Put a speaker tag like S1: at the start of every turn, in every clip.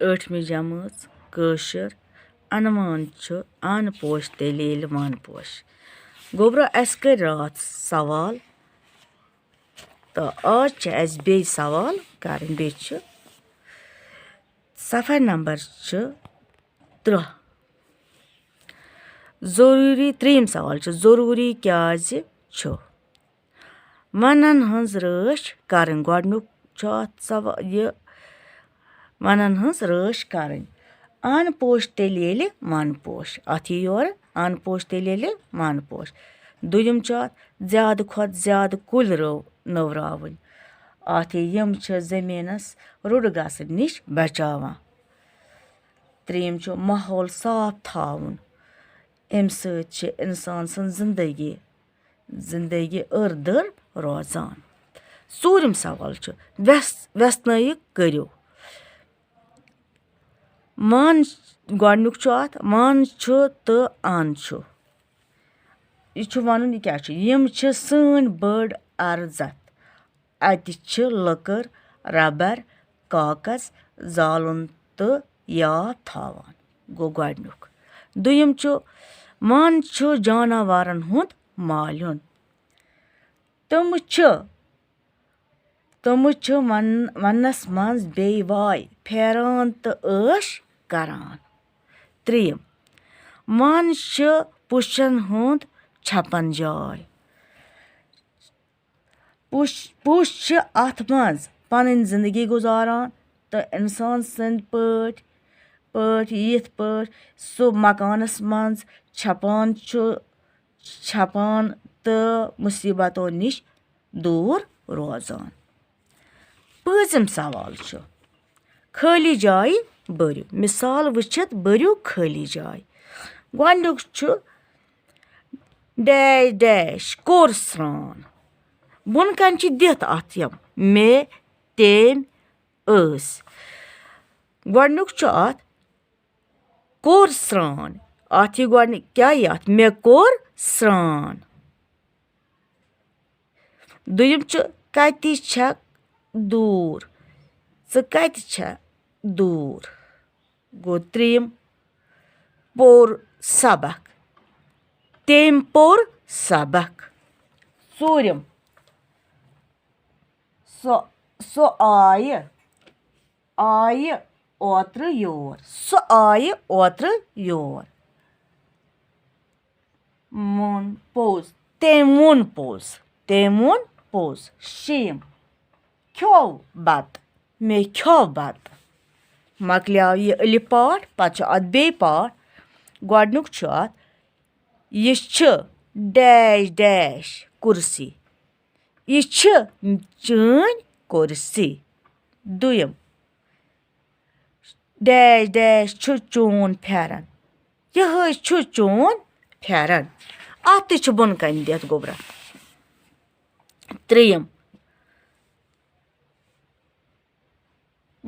S1: ٲٹھمہِ جمٲژ کٲشُر اَنوان چھُ آن پوش تیٚلہِ ییٚلہِ وَن پوش گوٚبرا اَسہِ کٔرۍ راتھ سوال تہٕ آز چھِ اَسہِ بیٚیہِ سوال کَرٕنۍ بیٚیہِ چھِ صفحہ نمبر چھُ 3 ضروٗری 3یِم سوال چھِ ضروٗری کیٛازِ چھُ وَنَن ہٕنٛز رٲچھ کَرٕنۍ گۄڈنیُک چھُ اَتھ یہِ وَنَن ہٕنٛز رٲچھ کَرٕنۍ اَن پوش تیٚلہِ ییٚلہِ وَن پوش اَتھ یی یورٕ اَن پوش تیٚلہِ ییٚلہِ وَن پوش دوٚیِم چھُ اَتھ زیادٕ کھۄتہٕ زیادٕ کُلۍ نٔوراوٕنۍ اَتھ یِم چھِ زٔمیٖنَس رُڈٕ گژھنہٕ نِش بچاوان 3یِم چھُ ماحول صاف تھاوُن اَمہِ سۭتۍ چھِ اِنسان سٕنٛز زندگی أر روزان 4یِم سوال چھُ وٮ۪سنٲیِکھ کٔرِو وَن گۄڈنیُک چھُ اَتھ وَن چھُ تہٕ اَن چھُ یہِ چھُ وَنُن یہِ کیٛاہ چھُ یِم چھِ سٲنۍ بٔڑ عرضت اَتہِ چھِ لٔکٕر ربر کاغذ زالُن تہٕ یاد تھاوان گوٚو گۄڈنیُک دوٚیِم چھُ وَن چھُ جاناوارن ہُنٛد مالیُن تِمہٕ چھِ وَننَس منٛز بیٚیہِ واے پھیران تہٕ عٲش کران 3یِم وَن چھِ پوشن ہُنٛد چھپن جاے پوش چھِ اَتھ منٛز پنٕنۍ زندگی گُزاران تہٕ اِنسان سٕنٛدۍ پٲٹھۍ یِتھ پٲٹھۍ سُہ مکانس منٛز چھپان تہٕ مُصیٖبتو نِش دوٗر روزان 5یِم سوال چھُ خٲلی جایہِ بٔرِو مِثال وٕچھِتھ بٔرِو خٲلی جاے گۄڈنیُک چھُ ڈیش ڈیش کوٚر سرٛان بۄنہٕ کَنۍ چھِ دِتھ اَتھ یِم مےٚ تٔمۍ ٲسۍ گۄڈنیُک چھُ اَتھ کوٚر سرٛان اَتھ یی گۄڈنیُک کیٛاہ یی اَتھ مےٚ کوٚر سرٛان دوٚیِم چھُ کَتہِ چھَکھ دوٗر ژٕ کَتہِ چھےٚ دوٗر گوٚو 3یِم پوٚر سبق تٔمۍ پوٚر سبق 4یِم سۄ آیہِ اوترٕ یور سۄ آیہِ اوترٕ یور ووٚن پوٚز تٔمۍ ووٚن پوٚز 5یِم کھیوٚو بتہٕ مےٚ کھیوٚو بتہٕ مۄکلیو یہِ ألِف پاٹھ پتہٕ چھُ اَتھ بیٚیہِ پاٹھ گۄڈنیُک چھُ اَتھ یہِ چھِ ڈیش ڈیش کُرسی یہِ چھِ چٲنۍ کُرسی 2یِم ڈیش ڈیش چھُ چون پھٮ۪رن یِہوٚے چھُ چون پھٮ۪رن اَتھ تہِ چھُ بۄنہٕ کَنہِ دِتھ گوٚبرا 3یِم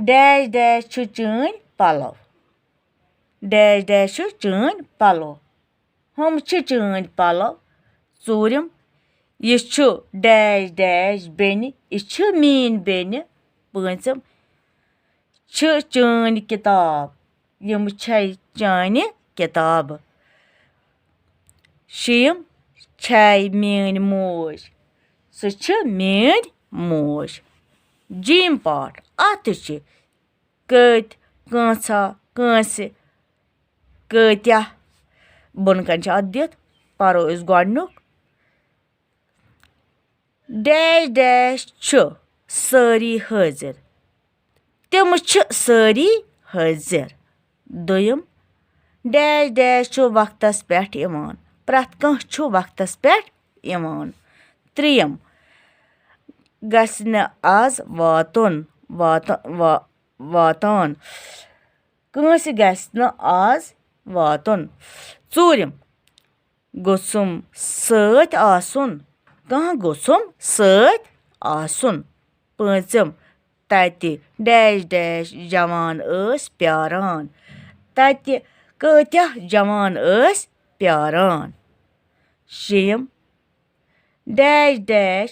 S1: ڈیش ڈیش چھُ چٲنۍ پَلو ڈیش ڈیش چھُ چٲنۍ پَلو ہُم چھِ چٲنۍ پَلو 4یِم یہِ چھُ ڈیش ڈیش بیٚنہِ یہِ چھِ میٛٲنۍ بیٚنہِ 5یِم چھِ چٲنۍ کِتاب یِم چھے چانہِ کِتابہٕ 6یِم چھے میٛٲنۍ موج سُہ چھِ میٛٲنۍ موج جیٖم پاٹھ اَتھ تہِ چھِ کٔتۍ کٲنٛژھا کٲنٛسہِ کۭتیٛاہ بۄنہٕ کَنۍ چھِ اَتھ دِتھ پَرو أسۍ گۄڈنیُک ڈیش ڈیش چھُ سٲری حٲضِر تِم چھِ سٲری حٲضِر 2یِم ڈیش ڈیش چھُ وقتس پٮ۪ٹھ یِوان پرٛٮ۪تھ کانٛہہ چھُ وقتس پٮ۪ٹھ یِوان 3یِم گژھِ نہٕ آز واتان کٲنٛسہِ گژھِ نہٕ آز واتُن 4یِم گوٚژھُم سۭتۍ آسُن کانٛہہ گوٚژھُم سۭتۍ آسُن 5یِم تَتہِ ڈیش ڈیش جوان ٲسۍ پیاران تَتہِ کۭتیٛاہ جوان ٲسۍ پیاران 6یِم ڈیش ڈیش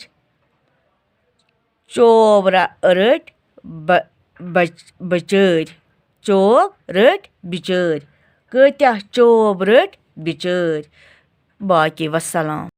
S1: چوب رٔٹۍ بچٲرۍ چوب رٔٹۍ بِچٲرۍ کۭتیٛاہ چوب رٔٹۍ بِچٲرۍ باقی وَسلام